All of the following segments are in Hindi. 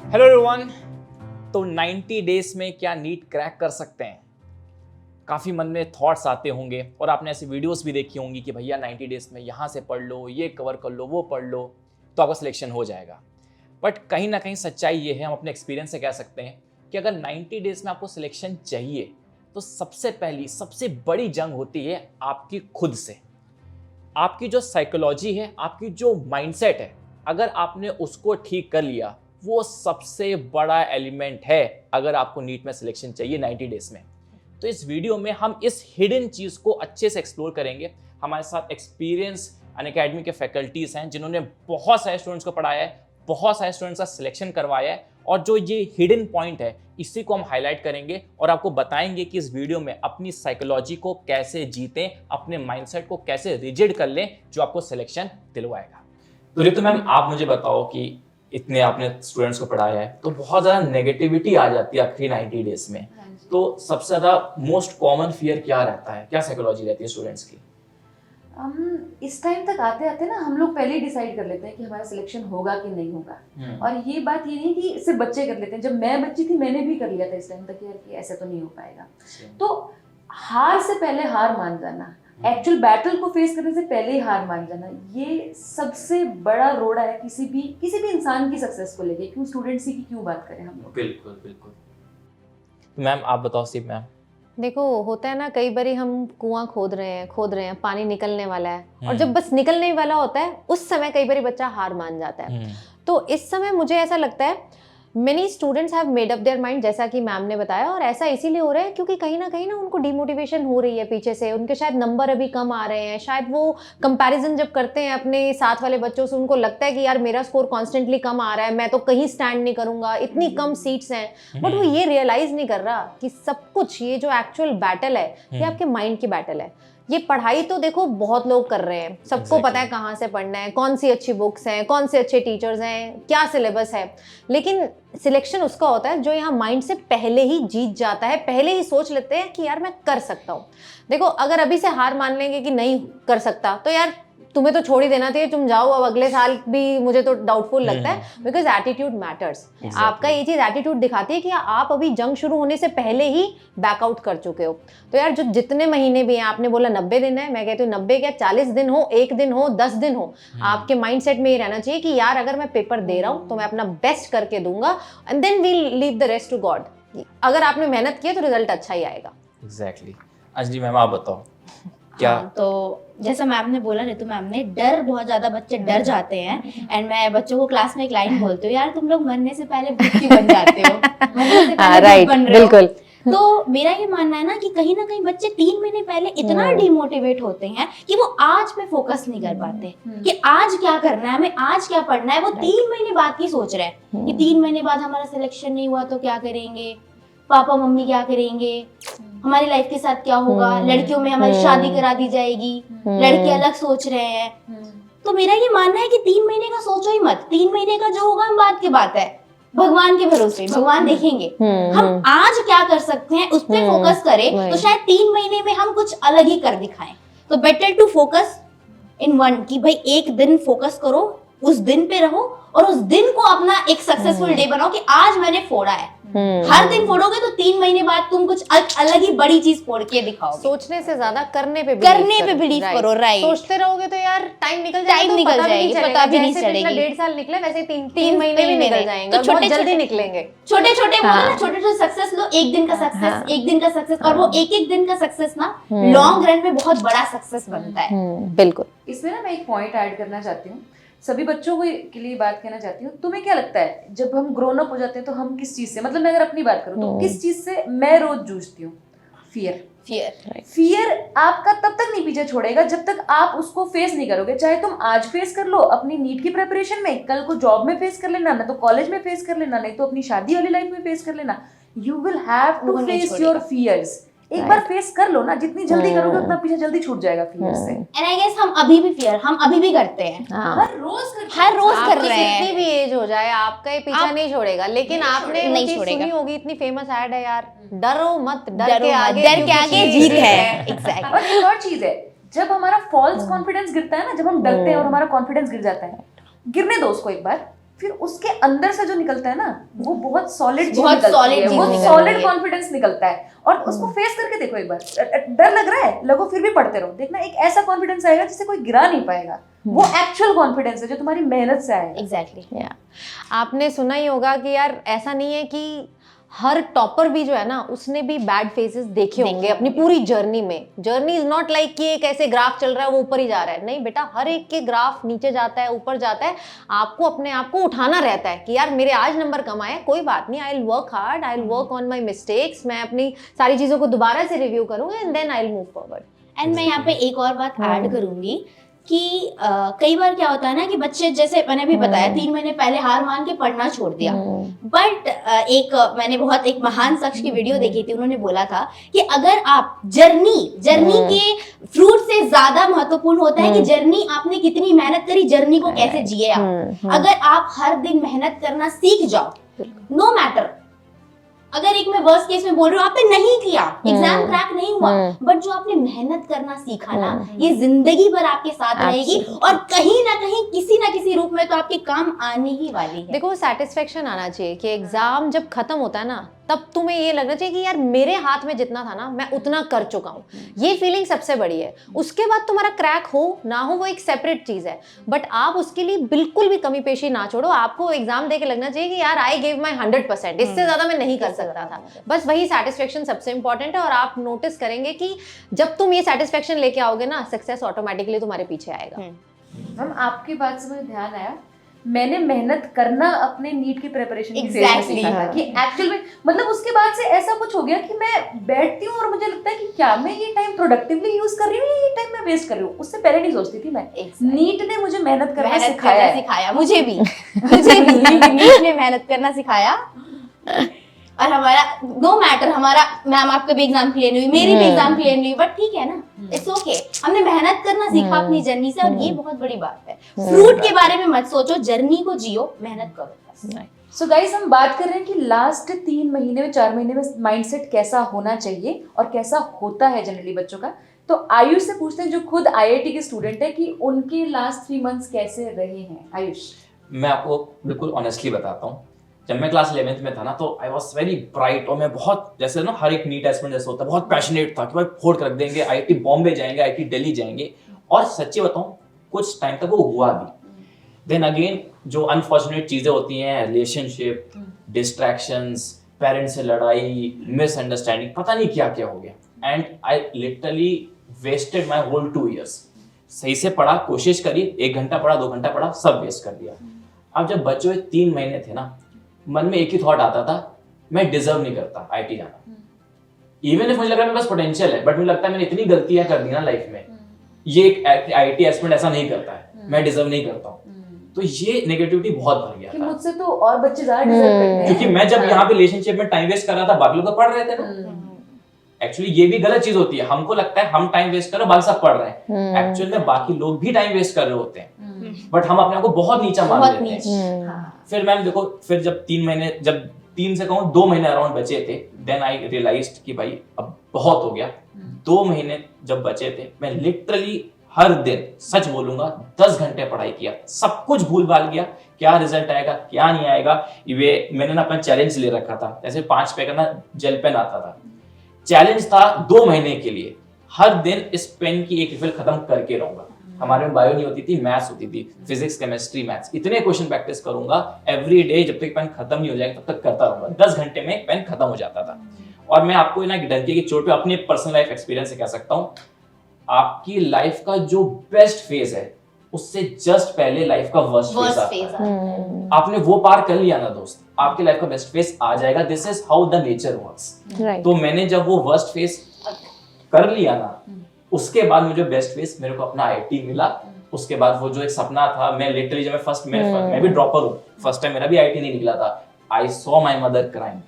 Hello everyone. तो 90 डेज में क्या नीट क्रैक कर सकते हैं? काफ़ी मन में थॉट्स आते होंगे और आपने ऐसी वीडियोस भी देखी होंगी कि भैया 90 डेज में यहाँ से पढ़ लो, ये कवर कर लो, वो पढ़ लो तो आपका सिलेक्शन हो जाएगा। बट कहीं ना कहीं सच्चाई ये है, हम अपने एक्सपीरियंस से कह सकते हैं कि अगर 90 डेज में आपको सिलेक्शन चाहिए तो सबसे पहली सबसे बड़ी जंग होती है आपकी खुद से। आपकी जो साइकोलॉजी है, आपकी जो माइंडसेट है, अगर आपने उसको ठीक कर लिया, वो सबसे बड़ा एलिमेंट है अगर आपको नीट में सिलेक्शन चाहिए 90 डेज में। तो इस वीडियो में हम इस हिडन चीज़ को अच्छे से एक्सप्लोर करेंगे। हमारे साथ एक्सपीरियंस अनअकैडमी के फैकल्टीज हैं जिन्होंने बहुत सारे स्टूडेंट्स को पढ़ाया है, बहुत सारे स्टूडेंट्स का सिलेक्शन करवाया है, और जो ये हिडन पॉइंट है इसी को हम हाईलाइट करेंगे और आपको बताएंगे कि इस वीडियो में अपनी साइकोलॉजी को कैसे जीतें, अपने माइंडसेट को कैसे रिजिड कर लें जो आपको सिलेक्शन दिलवाएगा। तो रितु मैम, आप मुझे बताओ कि इतने आपने स्टूडेंट्स को पढ़ाया है तो बहुत ज़्यादा नेगेटिविटी आ जाती है आखिरी 90 डेज में, तो सबसे ज़्यादा मोस्ट कॉमन फियर क्या रहता है, क्या साइकोलॉजी रहती है स्टूडेंट्स की? इस टाइम तक आते आते ना हम लोग पहले ही डिसाइड कर लेते हैं कि हमारा सिलेक्शन होगा कि नहीं होगा। और ये बात ये नहीं कि सिर्फ बच्चे कर लेते हैं, जब मैं बच्ची थी मैंने भी कर लिया था इस टाइम तक यार कि ऐसे तो नहीं हो पाएगा। तो हार से पहले हार मान जाना, एक्चुअल बैटल को फेस करने से पहले ही हार मान जाना, ये सबसे बड़ा रोड़ा है किसी भी इंसान की सक्सेस को लेके। क्यों स्टूडेंट्स की क्यों बात करें हम लोग। बिल्कुल बिल्कुल। मैम आप बताओ। सिर्फ मैम देखो, होता है ना, कई बारी हम कुआं खोद रहे हैं, पानी निकलने वाला है, और जब बस निकलने वाला होता है उस समय कई बारी बच्चा हार मान जाता है। तो इस समय मुझे ऐसा लगता है many students have made up their mind, जैसा कि मैम ने बताया, और ऐसा इसीलिए हो रहा है क्योंकि कहीं ना उनको डिमोटिवेशन हो रही है पीछे से। उनके शायद नंबर अभी कम आ रहे हैं, शायद वो कंपैरिजन जब करते हैं अपने साथ वाले बच्चों से, उनको लगता है कि यार मेरा स्कोर कॉन्स्टेंटली कम आ रहा है, मैं तो कहीं स्टैंड नहीं करूंगा, इतनी कम सीट्स हैं। बट वो ये रियलाइज नहीं कर रहा कि सब कुछ ये जो एक्चुअल बैटल है ये आपके माइंड की बैटल है। ये पढ़ाई तो देखो बहुत लोग कर रहे हैं, सबको पता है कहाँ से पढ़ना है, कौन सी अच्छी बुक्स हैं, कौन से अच्छे टीचर्स हैं, क्या सिलेबस है, लेकिन सिलेक्शन उसका होता है जो यहाँ माइंड से पहले ही जीत जाता है, पहले ही सोच लेते हैं कि यार मैं कर सकता हूँ। देखो, अगर अभी से हार मान लेंगे कि नहीं कर सकता तो यार तुम्हें तो छोड़ ही देना चाहिए, तुम जाओ अब अगले साल भी, मुझे तो डाउटफुल लगता है। Because attitude matters. आपका ये चीज एटीट्यूड दिखाती है कि आप अभी जंग शुरू होने से पहले ही बैकआउट कर चुके हो। तो यार जो जितने महीने भी हैं, आपने बोला 90 दिन है, मैं कहती हूँ 90 क्या 40 दिन हो, 1 दिन हो, 10 दिन हो, आपके माइंडसेट में ये रहना चाहिए कि यार अगर मैं पेपर दे रहा हूँ तो मैं अपना बेस्ट करके दूंगा, and then we'll leave the rest to God. अगर आपने मेहनत की है तो रिजल्ट अच्छा ही आएगा। एग्जैक्टली। अंजलि मैम आप बताओ क्या? तो जैसा मैम ने बोला, रितु मैम ने, डर बहुत ज्यादा बच्चे डर जाते हैं। एंड मैं बच्चों को क्लास में एक लाइन बोलती हूँ, यार तुम लोग मरने से पहले भूत क्यों बन जाते हो, मरने से पहले भूत बन रहे हो। बिल्कुल। तो मेरा ये मानना है ना कि कहीं ना कहीं बच्चे 3 महीने पहले इतना डिमोटिवेट होते हैं कि वो आज पे फोकस नहीं कर पाते कि आज क्या करना है, हमें आज क्या पढ़ना है। वो 3 महीने बाद की सोच रहे हैं कि 3 महीने बाद हमारा सिलेक्शन नहीं हुआ तो क्या करेंगे, पापा मम्मी क्या करेंगे, हमारी लाइफ के साथ क्या होगा, लड़कियों में हमारी शादी करा दी जाएगी, लड़के अलग सोच रहे हैं। तो मेरा ये मानना है कि 3 महीने का सोचो ही मत, 3 महीने का जो होगा हम बाद की बात है, भगवान के भरोसे, भगवान देखेंगे। हम आज क्या कर सकते हैं उस पर फोकस करें तो शायद 3 महीने में हम कुछ अलग ही कर दिखाएं। तो better to focus in one, कि भाई एक दिन फोकस करो, उस दिन पे रहो और उस दिन को अपना एक सक्सेसफुल डे बनाओ कि आज मैंने फोड़ा है। हर दिन फोड़ोगे तो 3 महीने बाद तुम कुछ अलग ही बड़ी चीज फोड़ के दिखाओगे। सोचने से ज्यादा करने पे बिलीव करो। राइट। सोचते रहोगे तो यार टाइम निकल जाएगी, पता भी नहीं चलेगा। 1.5 साल निकले वैसे 3 महीने भी निकल जाएंगे, तो छोटे जल्दी निकलेंगे। छोटे छोटे सक्सेस लो, एक दिन का सक्सेस, एक दिन का सक्सेस, और वो एक दिन का सक्सेस ना लॉन्ग रन में बहुत बड़ा सक्सेस बनता है। बिल्कुल। इसमें ना मैं एक पॉइंट ऐड करना चाहती हूँ, सभी बच्चों को के लिए बात कहना चाहती हूँ। तुम्हें क्या लगता है जब हम ग्रोन अप हो जाते हैं तो हम किस चीज से, मतलब मैं अगर अपनी बात करूँ तो किस चीज से मैं रोज जूझती हूँ? फियर आपका तब तक नहीं पीछे छोड़ेगा जब तक आप उसको फेस नहीं करोगे। चाहे तुम आज फेस कर लो अपनी नीट की प्रिपरेशन में, कल को जॉब में फेस कर लेना, ना तो कॉलेज में फेस कर लेना, नहीं तो अपनी शादी वाली लाइफ में फेस कर लेना। You will have to face your fears. एक बार फेस कर लो ना, जितनी जल्दी करोगे उतना पीछे जल्दी छूट जाएगा फियर से। एंड आई गेस हम अभी भी करते हैं, हर रोज कर रहे हैं। कितनी भी एज हो जाए आपका ये पीछा नहीं छोड़ेगा। लेकिन आपने नहीं चीज छोड़ेगा। सुनी होगी, इतनी फेमस ऐड है यार, डरो मत, डर डरो के मत, आगे डर के आगे जीत है। एग्जैक्टली। और एक और चीज है, जब हमारा फॉल्स कॉन्फिडेंस गिरता है ना, जब हम डरते हैं और हमारा कॉन्फिडेंस गिर जाता है, गिरने दो उसको एक बार, फिर उसके अंदर से जो निकलता है ना वो बहुत सॉलिड चीज बहुत निकलती solid है, चीज बहुत निकलती सॉलिड है। कॉन्फिडेंस निकलता है। और उसको फेस करके देखो एक बार, डर लग रहा है लगो फिर भी पढ़ते रहो, देखना एक ऐसा कॉन्फिडेंस आएगा जिससे कोई गिरा नहीं पाएगा। वो एक्चुअल कॉन्फिडेंस है जो तुम्हारी मेहनत से आएगा। एग्जैक्टली। आपने सुना ही होगा कि यार ऐसा नहीं है कि हर टॉपर भी जो है ना उसने भी बैड फेजेस देखे होंगे अपनी पूरी जर्नी में। जर्नी इज नॉट लाइक कि एक ऐसे ग्राफ चल रहा है वो ऊपर ही जा रहा है, नहीं बेटा, हर एक के ग्राफ नीचे जाता है ऊपर जाता है। आपको अपने आप को उठाना रहता है कि यार मेरे आज नंबर कम आए, कोई बात नहीं, I will work hard, I will work on my mistakes, मैं अपनी सारी चीजों को दोबारा से रिव्यू करूंगा and then I will move forward. And मैं यहाँ पे एक और बात ऐड करूंगी कि कई बार क्या होता है ना कि बच्चे, जैसे मैंने भी बताया, 3 महीने पहले हार मान के पढ़ना छोड़ दिया। बट मैंने बहुत एक महान शख्स की वीडियो देखी थी, उन्होंने बोला था कि अगर आप जर्नी के फ्रूट से ज्यादा महत्वपूर्ण होता है कि जर्नी आपने कितनी मेहनत करी, जर्नी को कैसे जिए आप। अगर आप हर दिन मेहनत करना सीख जाओ, नो मैटर, अगर एक मैं वर्स्ट केस में बोल रही हूँ आपने नहीं किया, एग्जाम क्रैक नहीं हुआ, बट जो आपने मेहनत करना सीखा ना, ये जिंदगी भर आपके साथ रहेगी और कहीं ना कहीं किसी ना किसी रूप में तो आपके काम आने ही वाली है। देखो सेटिस्फेक्शन आना चाहिए कि एग्जाम जब खत्म होता है ना तब तुम्हें ये लगना चाहिए कि यार मेरे हाथ में जितना था ना मैं उतना कर चुका हूँ। ये फीलिंग सबसे बड़ी है। उसके बाद तुम्हारा क्रैक हो ना हो वो एक सेपरेट चीज है, बट आप उसके लिए बिल्कुल भी कमी पेशी ना छोड़ो। आपको एग्जाम दे के लगना चाहिए कि यार आई गिव माई 100%, इससे ज्यादा मैं नहीं कर सकता था। बस वही सेटिस्फेक्शन सबसे इंपॉर्टेंट है। और आप नोटिस करेंगे कि जब तुम ये सेटिस्फेक्शन लेके आओगे ना, सक्सेस ऑटोमेटिकली तुम्हारे पीछे आएगा। मैम आपकी बात से मुझे ध्यान आया, मैंने मेहनत करना अपने नीट की प्रिपरेशन की फेज में सीखा था कि एक्चुअल में मतलब उसके बाद से ऐसा कुछ हो गया कि मैं बैठती हूँ और मुझे लगता है कि क्या मैं ये टाइम प्रोडक्टिवली यूज कर रही हूँ या ये टाइम मैं वेस्ट कर रही हूँ। उससे पहले नहीं सोचती थी मैं। नीट ने मुझे मेहनत करना सिखाया, मुझे भी नीट ने मेहनत करना सिखाया। और हमारा नो मैटर, हमारा मैम आपका भी एग्जाम क्लियर नहीं हुई, मेरी भी एग्जाम क्लियर नहीं हुई, बट ठीक है ना, इट्स ओके, हमने मेहनत करना सीखा अपनी जर्नी से, और ये बहुत बड़ी बात है। फ्रूट के बारे में मत सोचो, जर्नी को जियो, मेहनत करो। सो गाइस हम बात कर रहे हैं कि लास्ट 3 महीने में 4 महीने में माइंडसेट कैसा होना चाहिए और कैसा होता है जनरली बच्चों का। तो आयुष से पूछते हैं जो खुद आईआईटी के स्टूडेंट है कि उनके लास्ट 3 मंथ्स कैसे रहे हैं। आयुष, मैं आपको बिल्कुल ऑनेस्टली बताता हूँ, जब मैं क्लास 11th में था ना तो आई वॉज वेरी ब्राइट, और मैं बहुत, जैसे ना हर एक नीट एस्पिरेंट जैसे होता है, बहुत पैशनेट था कि भाई फोड़ कर रख देंगे, आईआईटी बॉम्बे जाएंगे, आईआईटी दिल्ली जाएंगे। और सच्ची बताऊं कुछ टाइम तक वो हुआ भी। देन अगेन जो अनफॉर्चुनेट चीजें होती हैं, रिलेशनशिप, डिस्ट्रैक्शंस, पेरेंट्स से लड़ाई, मिसअंडरस्टैंडिंग, पता नहीं क्या क्या हो गया, and I literally wasted my whole 2 years। सही से पढ़ा, कोशिश करी, 1 घंटा पढ़ा, 2 घंटा पढ़ा, सब वेस्ट कर दिया। अब जब बच्चे 3 महीने थे ना, मन में एक ही थॉट आता था, मैं डिजर्व नहीं करता आईआईटी जाना। इवन इफ मुझे लग रहा है मेरे पास पोटेंशियल है, बट मुझे लगता है मैंने इतनी गलतियां कर दी ना लाइफ में, ये एक आईआईटी एस्पिरेंट ऐसा नहीं करता है, मैं डिजर्व नहीं करता हूँ। तो ये नेगेटिविटी बहुत भर गया कि था मुझसे तो और बच्चे ज्यादा डिजर्व करते हैं, क्योंकि मैं जब यहाँ पे रिलेशनशिप में टाइम वेस्ट कर रहा था, बाकी लोग तो पढ़ रहे थे ना। एक्चुअली ये भी गलत चीज होती है, हमको लगता है हम टाइम वेस्ट कर रहे हैं, बाकी सब पढ़ रहे हैं, एक्चुअल में बाकी लोग भी टाइम वेस्ट कर रहे होते हैं, बट हम अपने आप को बहुत नीचा मान लेते हैं। फिर मैम देखो, फिर जब 3 महीने, जब 3 से कहूँ 2 महीने अराउंड बचे थे, देन आई रियलाइज्ड कि भाई अब बहुत हो गया। 2 महीने जब बचे थे, मैं लिटरली हर दिन, सच बोलूंगा, 10 घंटे पढ़ाई किया, सब कुछ भूल भाल गया, क्या रिजल्ट आएगा क्या नहीं आएगा। ये मैंने ना अपना चैलेंज ले रखा था, जैसे 5 पे का ना जेल पेन आता था, चैलेंज था 2 महीने के लिए, हर दिन इस पेन की एक रिफिल खत्म करके रहूंगा। हमारे में बायो नहीं होती थी, मैथ्स होती थी, फिजिक्स, केमिस्ट्री, मैथ्स, इतने क्वेश्चन प्रैक्टिस करूंगा एवरी डे, जब तक पेन खत्म नहीं हो जाएगा तब तक करता रहूंगा। 10 घंटे में पेन खत्म हो जाता था। और मैं आपको ना डंके की चोट पे अपने पर्सनल लाइफ एक्सपीरियंस से कह सकता हूँ, आपकी लाइफ का जो बेस्ट फेज है उससे जस्ट पहले लाइफ का वर्स्ट फेज आता है। आपने वो पार कर लिया ना दोस्त, आपकी लाइफ का बेस्ट फेज आ जाएगा। This is how the nature works. तो मैंने जब वो वर्स्ट फेज कर लिया ना, उसके बाद मुझे बेस्ट फेज, मेरे को अपना आईआईटी मिला। उसके बाद वो जो एक सपना था, मैं लिटरली जब मैं भी ड्रॉपर हूँ, फर्स्ट टाइम मेरा भी आईआईटी नहीं निकला था। I saw my mother crying,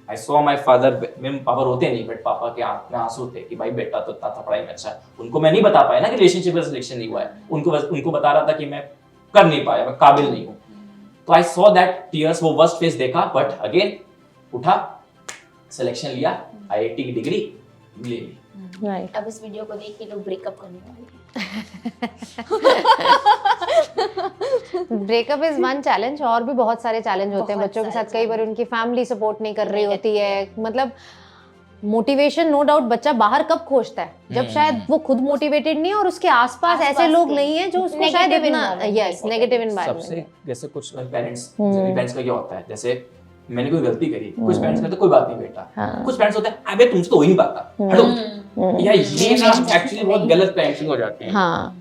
I saw my father, मेरे पापा रोते नहीं, बट पापा के आंख में आंसू थे कि भाई बेटा तो इतना था पढ़ाई में अच्छा है। उनको मैं नहीं बता पाया ना कि रिलेशनशिप में सिलेक्शन नहीं हुआ है, उनको बता रहा था कि मैं कर नहीं पाया, मैं काबिल नहीं हूँ। तो आई सॉ दैट टीयर्स, वो वर्स्ट फेज देखा, बट अगेन उठा, सिलेक्शन लिया, आईआईटी की डिग्री ले ली। राइट। अब इस वीडियो को देख के लोग ब्रेकअप करने वाले हैं। ब्रेकअप इज वन चैलेंज, और भी बहुत सारे चैलेंज होते हैं बहुत बच्चों के सारे साथ। कई बार challenge। उनकी फैमिली सपोर्ट नहीं कर रही होती है, मतलब मोटिवेशन नो डाउट बच्चा बाहर कब खोजता है, जब शायद वो खुद मोटिवेटेड नहीं है और उसके आसपास ऐसे आसपास लोग के नहीं है जो उसको शायद negative इतना, environment यस, नेगेटिव एनवायरनमेंट। सबसे जैसे कुछ पेरेंट्स का क्या होता है, जैसे मैंने कोई गलती करी, कुछ पेरेंट्स कहते हैं कोई बात नहीं बेटा, हाँ। कुछ पेरेंट्स होते हैं अबे तुमसे तो हो ही नहीं पाता, हटो। या ये ना एक्चुअली बहुत गलत पेरेंटिंग हो जाती है हाँ,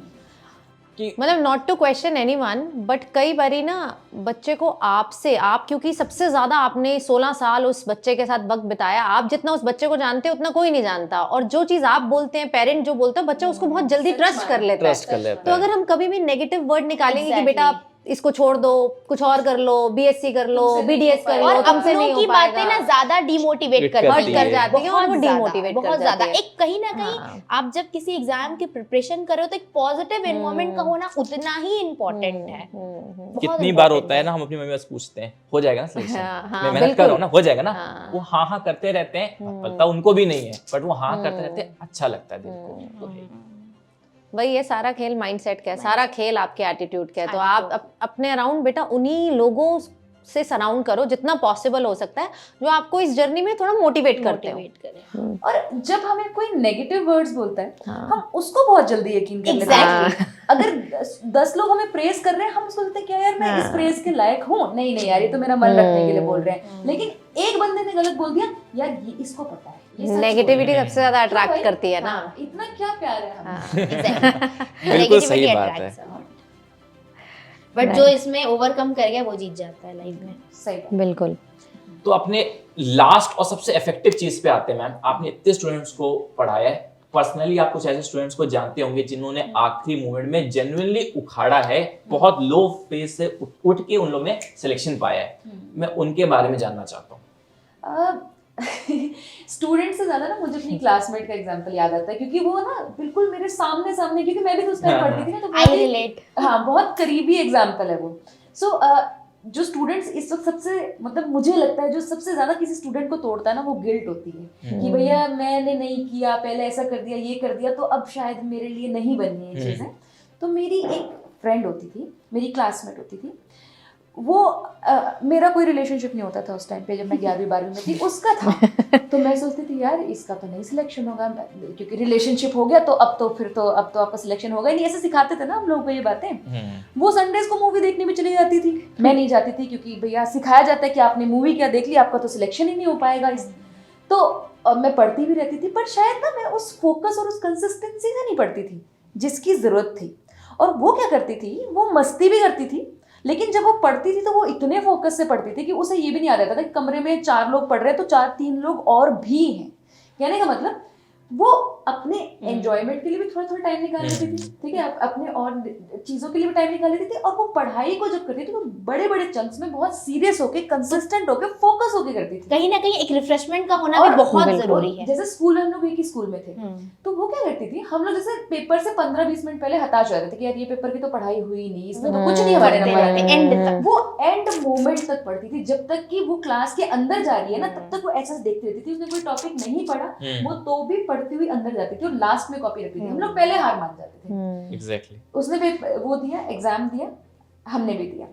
कि मतलब not to question anyone, but कई बारी ना बच्चे को आपसे, आप क्योंकि सबसे ज्यादा आपने 16 साल उस बच्चे के साथ वक्त बिताया, आप जितना उस बच्चे को जानते हैं उतना कोई नहीं जानता, और जो चीज आप बोलते हैं, पेरेंट जो बोलते हैं, बच्चा उसको बहुत जल्दी ट्रस्ट कर लेता है। ट्रस्ट कर लेता तो है। अगर हम कभी भी नेगेटिव वर्ड निकालेंगे कि Exactly। बेटा आप इसको छोड़ दो, कुछ और कर लो, बीएससी कर लो, तुमसे नहीं बीडीएस हो कर पाएगा। लो, और तुमसे नहीं अपनों हो की बातें पाएगा, ना ज्यादा डिमोटिवेट हर्ट करती हर्ट करती कर है। जाती हैं और वो बहुत ज्यादा, डिमोटिवेट कर बहुत ज्यादा। जाती है। एक कहीं ना कहीं हाँ। आप जब किसी एग्जाम की प्रिपरेशन कर रहे हो तो एक पॉजिटिव एनवायरनमेंट का होना उतना ही इम्पोर्टेंट है। बहुत कितनी बार important होता है ना, हम अपनी मम्मी से पूछते हैं हो जाएगा ना सिलेक्शन, हाँ, हाँ, मैं मेहनत बिल्कुल। कर रहा हूँ ना, हो जाएगा ना, हाँ। वो हाँ हाँ करते रहते हैं, पता उनको भी नहीं है बट वो हाँ करते रहते हैं, अच्छा लगता है दिल को। तो है ही। वही है, सारा खेल माइंडसेट का है, सारा खेल आपके एटीट्यूड का है। तो आप अपने अराउंड बेटा उन्हीं लोगों से सराउंड करो जितना पॉसिबल हो सकता है, जो आपको इस जर्नी में थोड़ा मोटिवेट करते हो। मोटिवेट करें। और जब हमें कोई नेगेटिव वर्ड्स बोलता है, हाँ। हम उसको बहुत जल्दी यकीन कर लेते हैं। Exactly। अगर 10 लोग हमें प्रेज कर रहे हैं, हम उसको लगता है क्या यार मैं इस प्रेज के लायक हूँ, नहीं नहीं यार ये तो मेरा मन रखने के लिए बोल रहे हैं। लेकिन एक बंदे ने गलत बोल दिया, यार ये इसको पता है, ये सच बोल नेगेटिविटी रहा है। सबसे ज्यादा तो अट्रैक्ट भाई, करती है ना। हाँ, इतना क्या प्यार है हमें। हाँ। बिल्कुल सही बात है। बट जो इसमें ओवरकम कर गया वो जीत जाता है लाइफ में। सही बात। बिल्कुल। तो अपने लास्ट और सबसे इफेक्टिव चीज पे आते हैं मैम, आपने इतने स्टूडेंट्स को पढ़ाया है, पर्सनली आप कुछ ऐसे स्टूडेंट्स को जानते होंगे जिन्होंने आखिरी मोमेंट में जेन्युइनली उखाड़ा है, बहुत लो फेज से उठ के उन लोगों ने सिलेक्शन पाया है, मैं उनके बारे में जानना चाहता हूँ। स्टूडेंट से ज्यादा ना मुझे अपनी क्लासमेट का एग्जांपल याद आता है, क्योंकि वो ना बिल्कुल मेरे सामने सामने, क्योंकि मैं भी तो उस टाइम पढ़ती थी ना, तो बहुत आई ही- रिलेट। हाँ, बहुत करीबी एग्जांपल है वो। सो जो स्टूडेंट्स इस वक्त सबसे, मतलब मुझे लगता है जो सबसे ज्यादा किसी स्टूडेंट को तोड़ता है ना, वो गिल्ट होती है कि भैया मैंने नहीं किया, पहले ऐसा कर दिया, ये कर दिया, तो अब शायद मेरे लिए नहीं बननी है ये चीजें। तो मेरी एक फ्रेंड होती थी, मेरी क्लासमेट होती थी, वो मेरा कोई रिलेशनशिप नहीं होता था उस टाइम पे, जब मैं 11वीं 12वीं में थी, उसका था। तो मैं सोचती थी यार इसका तो नहीं सिलेक्शन होगा, क्योंकि रिलेशनशिप हो गया तो अब तो आपका सिलेक्शन होगा ही नहीं, ऐसे सिखाते थे ना हम लोग को ये बातें। वो संडेज को मूवी देखने भी चली जाती थी, मैं नहीं जाती थी, क्योंकि भैया सिखाया जाता है कि आपने मूवी क्या देख ली, आपका तो सिलेक्शन ही नहीं हो पाएगा इस। तो मैं पढ़ती भी रहती थी, पर शायद ना मैं उस फोकस और उस कंसिस्टेंसी से नहीं पढ़ती थी जिसकी जरूरत थी। और वो क्या करती थी, वो मस्ती भी करती थी, लेकिन जब वो पढ़ती थी तो वो इतने फोकस से पढ़ती थी कि उसे ये भी नहीं आ जाता था कि कमरे में 4 लोग पढ़ रहे हैं तो 3 लोग और भी हैं। कहने का मतलब वो अपने एंजॉयमेंट के लिए भी थोड़ा थोड़ा टाइम निकाल लेती थी, ठीक है, अपने और चीजों के लिए भी टाइम निकाल लेती थी। और वो पढ़ाई को जब करती थी तो बड़े बड़े चंक्स में बहुत सीरियस होके, कंसिस्टेंट होके, फोकस होके करती थी। कहीं ना कहीं एक रिफ्रेशमेंट का होना भी और बहुत बिल्कुल। जरूरी है। जैसे स्कूल में हम लोग एक ही स्कूल में थे, तो वो क्या करती थी, हम लोग जैसे पेपर से 15-20 मिनट पहले हताश हो जाते थे कि यार ये पेपर की तो पढ़ाई हुई नहीं, इसमें तो कुछ नहीं हमारे नंबर आते। एंड तक वो एंड मोमेंट तक पढ़ती थी, जब तक कि वो क्लास के अंदर जा रही है ना, तब तक वो ऐसा देखती रहती थी। उसने कोई टॉपिक नहीं पढ़ा, वो तो भी पढ़ती हुई अंदर जाती थी और लास्ट में कॉपी रखती थी। हम लोग पहले हार मान जाते थे। एग्जैक्टली। उसने वो दिया, एग्जाम दिया, हमने भी दिया।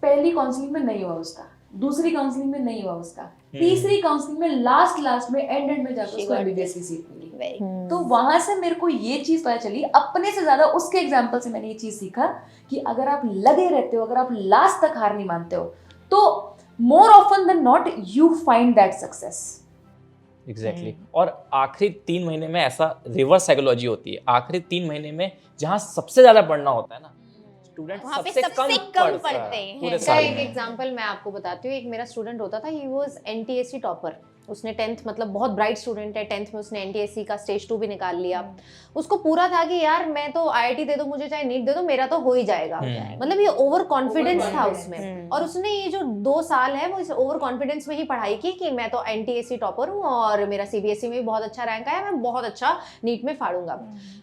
पहली काउंसलिंग में नहीं हुआ उसका, दूसरी काउंसलिंग में नहीं हुआ उसका, तीसरी काउंसलिंग में लास्ट में एंड में जाकर उसको एमबीबीएस की सीट मिली। तो वहां से मेरे को ये चीज पता चली, अपने से ज्यादा उसके एग्जाम्पल से मैंने ये चीज सीखा कि अगर आप लगे रहते हो, अगर आप लास्ट तक हार नहीं मानते हो, तो more often than not you find that success. Exactly. और आखिरी 3 महीने में ऐसा रिवर्स साइकोलॉजी होती है, आखिरी 3 महीने में जहाँ सबसे ज्यादा पढ़ना होता है ना, स्टूडेंट वहाँ पे सबसे सबसे कम कम पढ़ता है पढ़ते हैं। पूरे इसका साल एक में। एग्जांपल मैं आपको बताती हूँ। एक मेरा स्टूडेंट होता था, ही वाज एनटीएससी टॉपर। उसने 10th, मतलब बहुत ब्राइट स्टूडेंट है, 10th में उसने एनटीएससी का स्टेज 2 भी निकाल लिया। उसको पूरा था कि यार मैं तो आईआईटी दे दो मुझे, चाहे नीट दे दो, मेरा तो हो ही जाएगा। मतलब ये ओवर कॉन्फिडेंस था उसमें। और उसने ये जो 2 साल है वो इस ओवर कॉन्फिडेंस में ही पढ़ाई की कि मैं तो एनटीएससी टॉपर हूँ और मेरा सीबीएसई में भी बहुत अच्छा रैंक आया, मैं बहुत अच्छा नीट में फाड़ूंगा।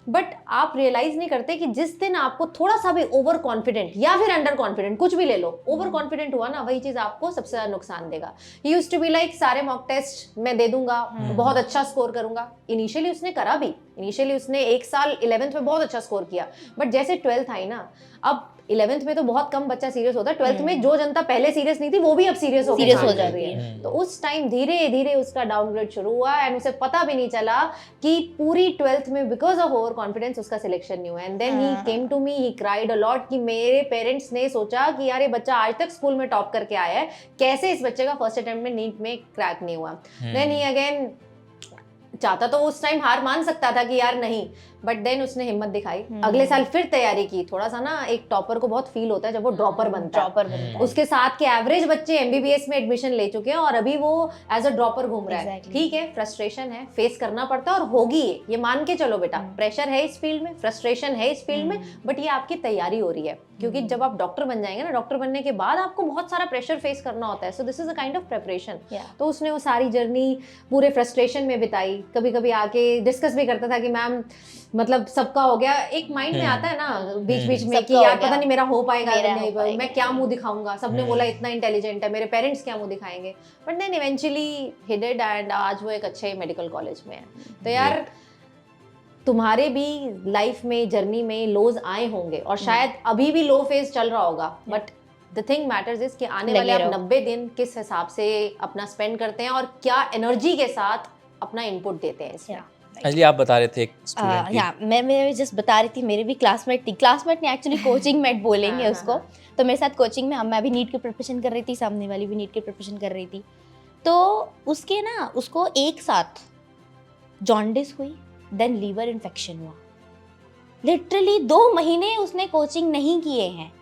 बट आप रियलाइज नहीं करते कि जिस दिन आपको थोड़ा सा भी ओवर कॉन्फिडेंट या फिर अंडर कॉन्फिडेंट, कुछ भी ले लो, ओवर कॉन्फिडेंट हुआ ना, वही चीज आपको सबसे ज्यादा नुकसान देगा। यूज्ड टू बी लाइक सारे मॉक टेस्ट मैं दे दूंगा, बहुत अच्छा स्कोर करूंगा। इनिशियली उसने करा भी, इनिशियली उसने एक साल 11th में बहुत अच्छा स्कोर किया, बट जैसे 12th आई ना, अब 11th में तो बहुत कम बच्चा सीरियस होता है, 12th में जो जनता पहले सीरियस नहीं थी वो भी अब सीरियस हो जाती है। तो उस टाइम धीरे धीरे उसका डाउनग्रेड शुरू हुआ एंड उसे पता भी नहीं चला कि पूरी 12th में बिकॉज ऑफ ओवर कॉन्फिडेंस उसका सिलेक्शन नहीं हुआ। And then he came to me, he cried a lot कि मेरे पेरेंट्स ने सोचा कि यार ये बच्चा आज तक स्कूल में टॉप करके आया है, कैसे इस बच्चे का फर्स्ट अटेम्प्ट में नीट में क्रैक नहीं हुआ। देन ही अगेन चाहता तो उस टाइम हार मान सकता था कि यार नहीं, बट देन उसने हिम्मत दिखाई, अगले साल फिर तैयारी की। थोड़ा सा ना एक टॉपर को बहुत फील होता है जब वो ड्रॉपर बनता है। उसके साथ के एवरेज बच्चे एमबीबीएस में एडमिशन ले चुके हैं और अभी वो एज अ ड्रॉपर घूम रहा है। ठीक है, फ्रस्ट्रेशन है, फेस करना पड़ता है और होगी ये मान के चलो बेटा, प्रेशर है इस फील्ड में, फ्रस्ट्रेशन है इस फील्ड में, बट ये आपकी तैयारी हो रही है। क्योंकि जब आप डॉक्टर बन जाएंगे ना, डॉक्टर बनने के बाद आपको बहुत सारा प्रेशर फेस करना होता है। So this is a kind of preparation. तो उसने वो सारी जर्नी पूरे फ्रस्ट्रेशन में बिताई। कभी कभी आके डिस्कस भी करता था कि मैम मतलब सबका हो गया, एक माइंड में आता है ना बीच बीच में कि यार पता नहीं मेरा हो पाएगा नहीं, मैं क्या मुंह दिखाऊंगा, सबने बोला इतना इंटेलिजेंट है, मेरे पेरेंट्स क्या मुंह दिखाएंगे, but then eventually he did and आज वो एक अच्छे मेडिकल कॉलेज में है। तो यार तुम्हारे भी लाइफ में जर्नी में लोज आए होंगे और शायद अभी भी लो फेज चल रहा होगा, but the thing matters is कि आने वाले आप 90 दिन किस हिसाब से अपना स्पेंड करते हैं और क्या एनर्जी के साथ अपना इनपुट देते हैं इसमें। अंजलि आप बता रहे थे एक स्टूडेंट की। मैं जस्ट बता रही थी, मेरे भी क्लासमेट थी, क्लासमेट ने एक्चुअली कोचिंग मेट बोलेंगे उसको। तो मेरे साथ कोचिंग में मैं भी नीट की प्रिपरेशन कर रही थी, सामने वाली भी नीट की प्रिपरेशन कर रही थी। तो उसके ना उसको एक साथ जॉन्डिस हुई, देन लीवर इन्फेक्शन हुआ। लिटरली 2 महीने उसने कोचिंग नहीं किए हैं।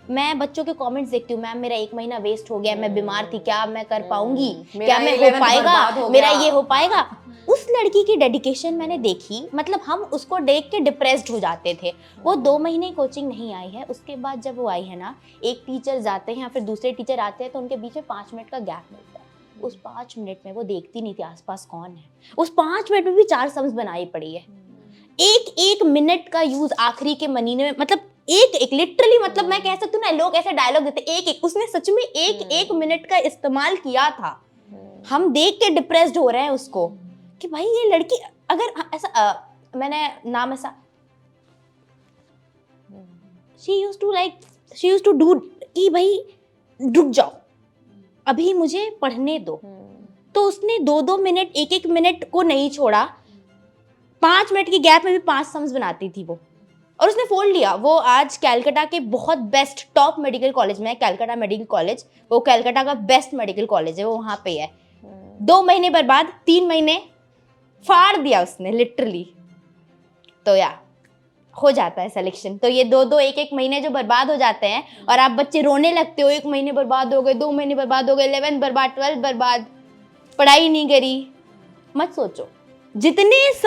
मैं बच्चों के कमेंट्स देखती हूँ, मैम मेरा 1 महीना वेस्ट हो गया, मैं बीमार थी, क्या मैं कर पाऊंगी, क्या मैं हो पाएगा, मेरा ये हो पाएगा। उस लड़की की डेडिकेशन मैंने देखी, मतलब हम उसको देख के डिप्रेस्ड हो जाते थे। वो 2 महीने कोचिंग नहीं आई है, उसके बाद जब वो आई है ना, एक टीचर जाते हैं या फिर दूसरे टीचर आते हैं तो उनके बीच में 5 मिनट का गैप मिलता है। उस 5 मिनट में वो देखती नहीं थी आसपास कौन है, उस 5 मिनट में भी 4 सम्स बनाई पड़ी है। एक मिनट का यूज आखिरी के महीने में, मतलब एक लिटरली, मतलब मैं कह सकती हूँ ना, लोग ऐसे डायलॉग देते एक उसने सच में एक मिनट का इस्तेमाल किया था। हम देख के डिप्रेस्ड हो रहे हैं उसको कि भाई ये लड़की अगर ऐसा मैंने नाम ऐसा she used to do कि भाई रुक जाओ अभी मुझे पढ़ने दो। तो उसने 2-2 मिनट 1-1 मिनट को नहीं छोड़ा, 5 मिनट की गैप में भी 5 सम्स बनाती थी वो, और उसने फोड़ लिया। वो आज कैलकाटा के बहुत बेस्ट टॉप मेडिकल कॉलेज में है, कैलकाटा मेडिकल कॉलेज। वो कैलकाटा का बेस्ट मेडिकल कॉलेज है, वो वहाँ पे है। 2 महीने बर्बाद, 3 महीने फाड़ दिया उसने लिटरली। तो हो जाता है सिलेक्शन। तो ये 2-2 1-1 महीने जो बर्बाद हो जाते हैं और आप बच्चे रोने लगते हो, 1 महीने बर्बाद हो गए, 2 महीने बर्बाद हो गए, 11th बर्बाद, 12th बर्बाद, पढ़ाई नहीं करी। मत सोचो, जितने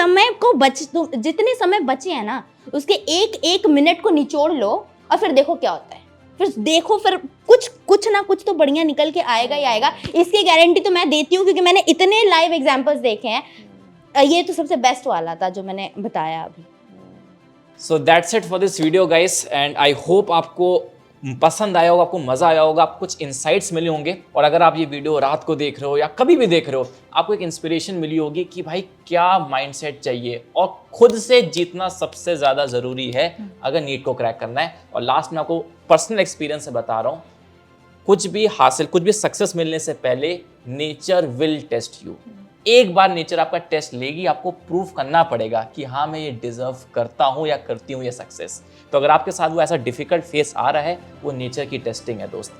समय बचे हैं ना, उसके एक मिनट को निचोड़ लो और फिर देखो क्या होता है। फिर कुछ ना कुछ तो बढ़िया निकल के आएगा ही आएगा। इसकी गारंटी तो मैं देती हूँ क्योंकि मैंने इतने लाइव एग्जांपल्स देखे हैं। ये तो सबसे बेस्ट वाला था जो मैंने बताया अभी। So that's it for this video guys, and I hope आपको पसंद आया होगा, आपको मज़ा आया होगा, आपको कुछ इंसाइट्स मिले होंगे। और अगर आप ये वीडियो रात को देख रहे हो या कभी भी देख रहे हो, आपको एक इंस्पिरेशन मिली होगी कि भाई क्या माइंडसेट चाहिए और खुद से जीतना सबसे ज़्यादा ज़रूरी है अगर नीट को क्रैक करना है। और लास्ट में आपको पर्सनल एक्सपीरियंस से बता रहा हूँ, कुछ भी सक्सेस मिलने से पहले नेचर विल टेस्ट यू। एक बार नेचर आपका टेस्ट लेगी, आपको प्रूव करना पड़ेगा कि हाँ मैं ये डिजर्व करता हूँ या करती हूँ ये सक्सेस। तो अगर आपके साथ वो ऐसा डिफिकल्ट फेस आ रहा है, वो नेचर की टेस्टिंग है दोस्त।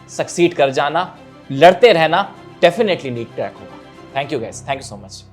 सक्सीड कर जाना, लड़ते रहना, डेफिनेटली नीट क्रैक होगा। Thank you guys, thank you so much.